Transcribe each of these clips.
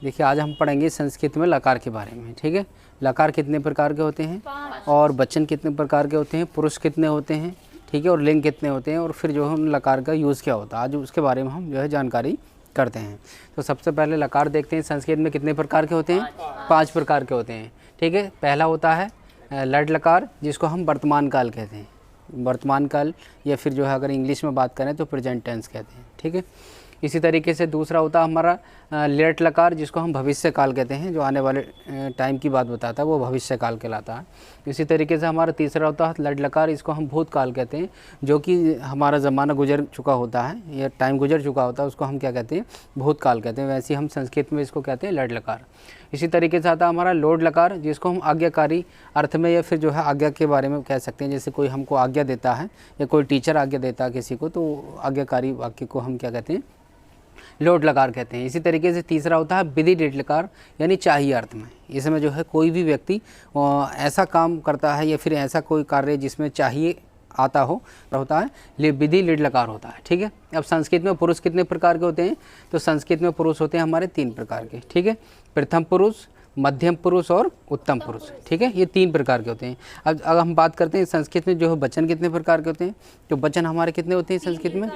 देखिए आज हम पढ़ेंगे संस्कृत में लकार के बारे में। ठीक है, लकार कितने प्रकार के होते हैं और वचन कितने प्रकार के होते हैं, पुरुष कितने होते हैं, ठीक है, और लिंग कितने होते हैं, और फिर जो है लकार का यूज़ क्या होता है, आज उसके बारे में हम जो है जानकारी करते हैं। तो सबसे पहले लकार देखते हैं। संस्कृत में कितने प्रकार के होते हैं? 5 प्रकार के होते हैं। ठीक है, पहला होता है लड लकार, जिसको हम वर्तमान काल कहते हैं, वर्तमान काल, या फिर जो है अगर इंग्लिश में बात करें तो प्रेजेंट टेंस कहते हैं। ठीक है, इसी तरीके से दूसरा होता है हमारा लेट लकार, जिसको हम भविष्य काल कहते हैं, जो आने वाले टाइम की बात बताता है वो भविष्य काल कहलाता है। इसी तरीके से हमारा तीसरा होता है लड लकार, इसको हम भूतकाल कहते हैं, जो कि हमारा ज़माना गुजर चुका होता है या टाइम गुजर चुका होता है, उसको हम क्या कहते हैं? भूतकाल कहते हैं। वैसे ही हम संस्कृत में इसको कहते हैं लड लकार। इसी तरीके से आता है हमारा लोड लकार, जिसको हम आज्ञाकारी अर्थ में या फिर जो है आज्ञा के बारे में कह सकते हैं। जैसे कोई हमको आज्ञा देता है या कोई टीचर आज्ञा देता है किसी को, तो आज्ञाकारी वाक्य को हम क्या कहते हैं? लोड लकार कहते हैं। इसी तरीके से तीसरा होता है विधि डेट लकार, यानी चाहिए अर्थ में। इसमें जो है कोई भी व्यक्ति ऐसा काम करता है या फिर ऐसा कोई कार्य जिसमें चाहिए आता हो होता है, ये विधि लीड लकार होता है। ठीक है, अब संस्कृत में पुरुष कितने प्रकार के होते हैं? तो संस्कृत में पुरुष होते हैं हमारे 3 प्रकार के। ठीक है, प्रथम पुरुष, मध्यम पुरुष और उत्तम पुरुष। ठीक है, ये 3 प्रकार के होते हैं। अब अगर हम बात करते हैं संस्कृत में जो है वचन कितने प्रकार के होते हैं, तो वचन हमारे कितने होते हैं संस्कृत में?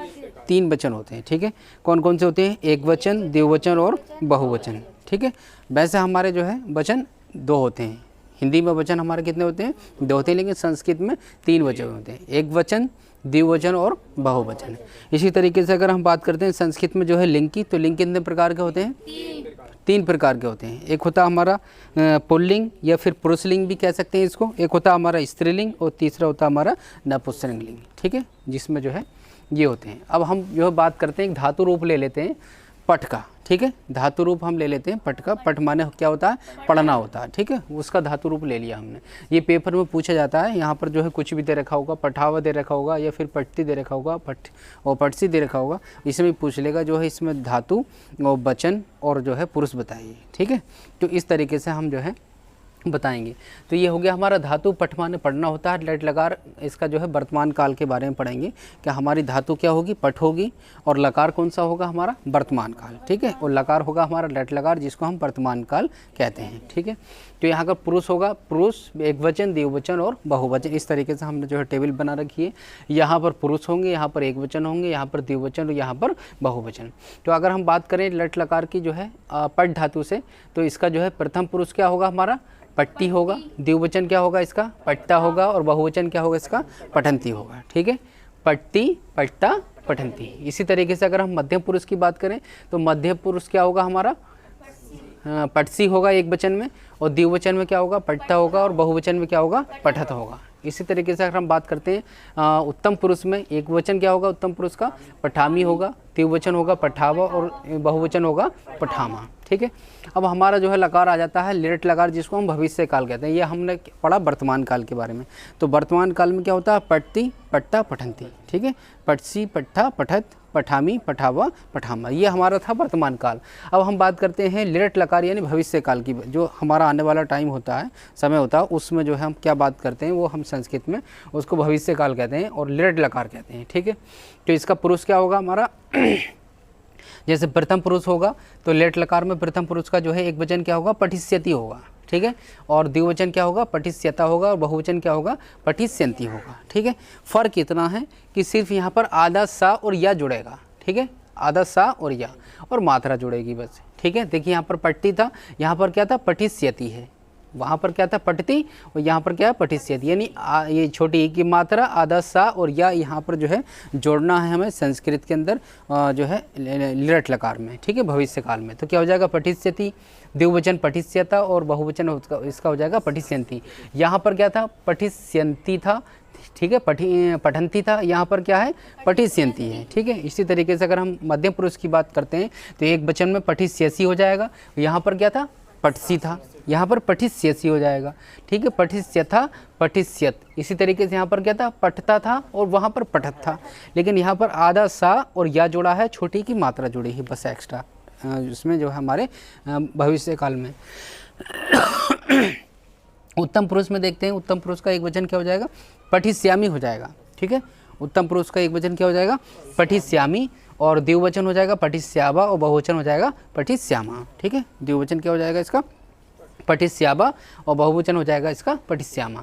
3 वचन होते हैं। ठीक है, कौन कौन से होते हैं? एक वचन, द्विवचन और बहुवचन। ठीक है, वैसे हमारे जो है वचन 2 होते हैं। हिंदी में वचन हमारे कितने होते हैं? 2 होते हैं, लेकिन संस्कृत में 3 वचन होते हैं, एक वचन, द्विवचन और बहुवचन। इसी तरीके से अगर हम बात करते हैं संस्कृत में जो है लिंग की, तो लिंग कितने प्रकार के होते हैं? 3 प्रकार के होते हैं। एक होता है हमारा पुल्लिंग या फिर पुरुषलिंग भी कह सकते हैं इसको, एक होता है हमारा स्त्रीलिंग और तीसरा होता है हमारा नपुंसकलिंग लिंग। ठीक है, जिसमें जो है ये होते हैं। अब हम जो है बात करते हैं, एक धातु रूप ले लेते हैं पठ का। ठीक है, धातु रूप हम ले लेते हैं पठ का। पठ माने क्या होता है? पढ़ना होता है। ठीक है, उसका धातु रूप ले लिया हमने। ये पेपर में पूछा जाता है, यहाँ पर जो है कुछ भी दे रखा होगा, पठावा दे रखा होगा या फिर पट्टी दे रखा होगा, पटसी दे रखा होगा, इसमें पूछ लेगा जो है इसमें धातु और वचन और जो है पुरुष बताइए। ठीक है, तो इस तरीके से हम जो है बताएंगे। तो ये हो गया हमारा धातु। पठ माने पढ़ना होता है, लट लकार इसका जो है वर्तमान काल के बारे में पढ़ेंगे कि हमारी धातु क्या होगी? पठ होगी, और लकार कौन सा होगा? हमारा वर्तमान काल। ठीक है, और लकार होगा हमारा लट लकार, जिसको हम वर्तमान काल कहते हैं। ठीक है, तो यहाँ का पुरुष होगा, पुरुष एक वचन, द्विवचन और बहुवचन। इस तरीके से हमने जो है टेबल बना रखी है। यहाँ पर पुरुष होंगे, यहाँ पर एक वचन होंगे, यहाँ पर द्विवचन और यहाँ पर बहुवचन। तो अगर हम बात करें लट लकार की जो है पठ धातु से, तो इसका जो है प्रथम पुरुष क्या होगा? हमारा पट्टी होगा, द्विवचन क्या होगा? इसका पट्टा होगा, और बहुवचन क्या होगा? इसका पठंती होगा। ठीक है, पट्टी, पट्टा, पठंती। इसी तरीके से अगर हम मध्यम पुरुष की बात करें, तो मध्यम पुरुष क्या होगा? हमारा पटसी होगा एक वचन में, और द्विवचन में क्या होगा? पट्टा होगा, और बहुवचन में क्या होगा? पठत होगा। इसी तरीके से अगर हम बात करते हैं उत्तम पुरुष में, एक वचन क्या होगा उत्तम पुरुष का? पठामी होगा, द्विवचन होगा पठावा, और बहुवचन होगा पठामा। ठीक है, अब हमारा जो है लकार आ जाता है लेट लकार, जिसको हम भविष्य काल कहते हैं। ये हमने पढ़ा वर्तमान काल के बारे में। तो वर्तमान काल में क्या होता है? पट्टी, पट्टा, पठंती। ठीक है, पटसी, पट्ठा, पठत, पठामी, पठावा, पठामा, ये हमारा था वर्तमान काल। अब हम बात करते हैं लेट लकार यानी भविष्य काल की। जो हमारा आने वाला टाइम होता है, समय होता है, उसमें जो है हम क्या बात करते हैं, वो हम संस्कृत में उसको भविष्य काल कहते हैं और लेट लकार कहते हैं। ठीक है, तो इसका पुरुष क्या होगा हमारा? जैसे प्रथम पुरुष होगा, तो लेट लकार में प्रथम पुरुष का जो है एक वचन क्या होगा? पठिष्यति होगा। ठीक है, और द्विवचन क्या होगा? पठिष्यता होगा, और बहुवचन क्या होगा? पठिष्यन्ति होगा। ठीक है, फर्क इतना है कि सिर्फ यहाँ पर आधा सा और या जुड़ेगा। ठीक है, आधा सा और या, और मात्रा जुड़ेगी बस। ठीक है, देखिए यहाँ पर पट्टी था, यहाँ पर क्या था? पठिष्यति है। वहाँ पर क्या था? पठती, और यहाँ पर क्या है? पठिष्यति। यानी ये छोटी की मात्रा आधा सा और या यहाँ पर जो है जोड़ना है हमें संस्कृत के अंदर जो है लिरट लकार में। ठीक है, भविष्य काल में। तो क्या हो जाएगा? पठिष्यति, द्विवचन पठिष्यता, और बहुवचन इसका हो जाएगा पठिष्यन्ति। यहाँ पर क्या था? पठिष्यन्ति था। ठीक है, पठंती था, यहाँ पर क्या है? पठिष्यन्ति है। ठीक है, इसी तरीके से अगर हम मध्यम पुरुष की बात करते हैं, तो एक वचन में पठिष्यसि हो जाएगा। यहाँ पर क्या था? पटसी था, यहाँ पर पठिष्यसि हो जाएगा। ठीक है, पठिष्यथा, पठिष्यत। इसी तरीके से यहाँ पर क्या था? पठता था, और वहाँ पर पठत था। लेकिन यहाँ पर आधा सा और या जोड़ा है, छोटी की मात्रा जुड़ी है बस एक्स्ट्रा, उसमें जो है हमारे भविष्य काल में। उत्तम पुरुष में देखते हैं, उत्तम पुरुष का एक वचन क्या हो जाएगा? पठिष्यामि हो जाएगा। ठीक है, उत्तम पुरुष का एक वचन क्या हो जाएगा? पठिष्यामि, और द्विवचन हो जाएगा पठिष्यावा और बहुवचन हो जाएगा पठिष्यामा। ठीक है, द्विवचन क्या हो जाएगा इसका पठिष्यावा और बहुवचन हो जाएगा इसका पठिष्यामा।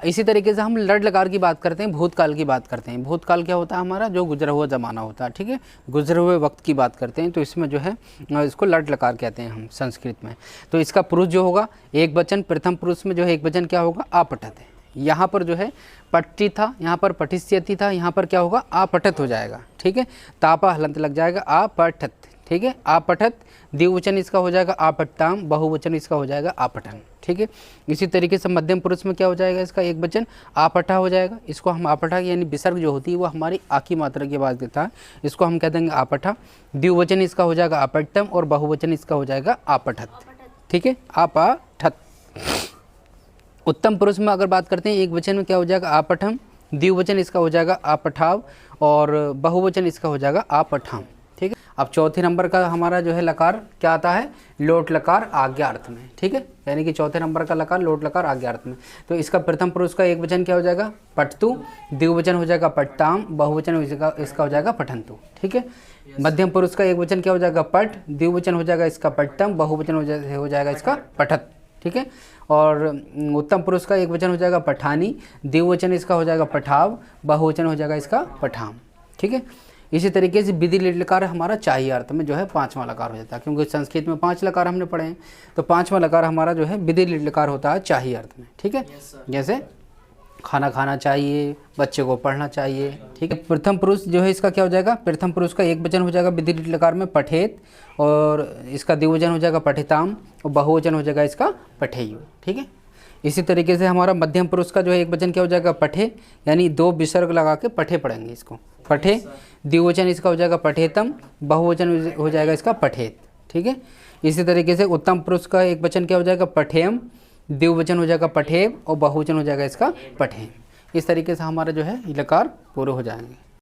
इसी तरीके से हम लड लकार की बात करते हैं, भूतकाल की बात करते हैं। भूतकाल क्या होता है हमारा, जो गुजरा हुआ ज़माना होता है। ठीक है, गुजरे हुए वक्त की बात करते हैं, तो इसमें जो है इसको लड लकार कहते हैं हम संस्कृत में। तो इसका पुरुष जो होगा एक वचन, प्रथम पुरुष में जो है एक वचन क्या होगा आपठत है। यहाँ पर जो है पट्टी था, यहाँ पर पठिष्यति था, यहाँ पर क्या होगा आपठत हो जाएगा। ठीक है, तापा हलंत लग जाएगा आपठत। ठीक है, आपठत, द्विवचन इसका हो जाएगा आपट्टाम, बहुवचन इसका हो जाएगा आपठन। ठीक है, इसी तरीके से मध्यम पुरुष में क्या हो जाएगा इसका एक वचन आपठा हो जाएगा। इसको हम आपठा यानी विसर्ग जो होती है वो हमारी आ की मात्रा की आवाज़ देता है, इसको हम कह देंगे आपठा। द्विवचन इसका हो जाएगा आपट्टम और बहुवचन इसका हो जाएगा आपठत। ठीक है, आपठत। उत्तम पुरुष में अगर बात करते हैं एक वचन में क्या हो जाएगा आपठम, द्विवचन इसका हो जाएगा आपठाव और बहुवचन इसका हो जाएगा आपठाम। ठीक है, अब चौथे नंबर का हमारा जो है लकार क्या आता है, लोट लकार आज्ञार्थ में। ठीक है, यानी कि चौथे नंबर का लकार लोट लकार आज्ञार्थ में। तो इसका प्रथम पुरुष का एक वचन क्या हो जाएगा पठतु, द्विवचन हो जाएगा पट्टाम, बहुवचन इसका हो जाएगा पठंतु। ठीक है, मध्यम पुरुष का एक वचन क्या हो जाएगा पठ, द्विवचन हो जाएगा इसका पट्टम, बहुवचन हो जाएगा इसका पठत। ठीक है, और उत्तम पुरुष का एक वचन हो जाएगा पठानी, द्विवचन इसका हो जाएगा पठाव, बहुवचन हो जाएगा इसका पठाम। ठीक है, इसी तरीके से विधि लिट लकार हमारा चाहिए अर्थ में जो है पांचवा लकार हो जाता है, क्योंकि संस्कृत में 5 लकार हमने पढ़े हैं, तो पांचवा लकार हमारा जो है विधि लिट लकार होता है चाहिए अर्थ में। ठीक है, जैसे खाना खाना चाहिए, बच्चे को पढ़ना चाहिए। ठीक है, प्रथम पुरुष जो है इसका क्या हो जाएगा, प्रथम पुरुष का एक वचन हो जाएगा विधि लिट लकार में पठेत और इसका द्विवचन हो जाएगा पठिताम और बहुवचन हो जाएगा इसका पठेयु। ठीक है, इसी तरीके से हमारा मध्यम पुरुष का जो है एक वचन क्या हो जाएगा पठे, यानी 2 विसर्ग लगा के पठे पढ़ेंगे इसको पठे, द्विवचन इसका हो जाएगा पठेतम, बहुवचन हो जाएगा इसका पठेत। ठीक है, इसी तरीके से उत्तम पुरुष का एक वचन क्या हो जाएगा पठेयम, द्विवचन हो जाएगा पठेव और बहुवचन हो जाएगा इसका पठेम। इस तरीके से हमारा जो है लकार पूरे हो जाएंगे।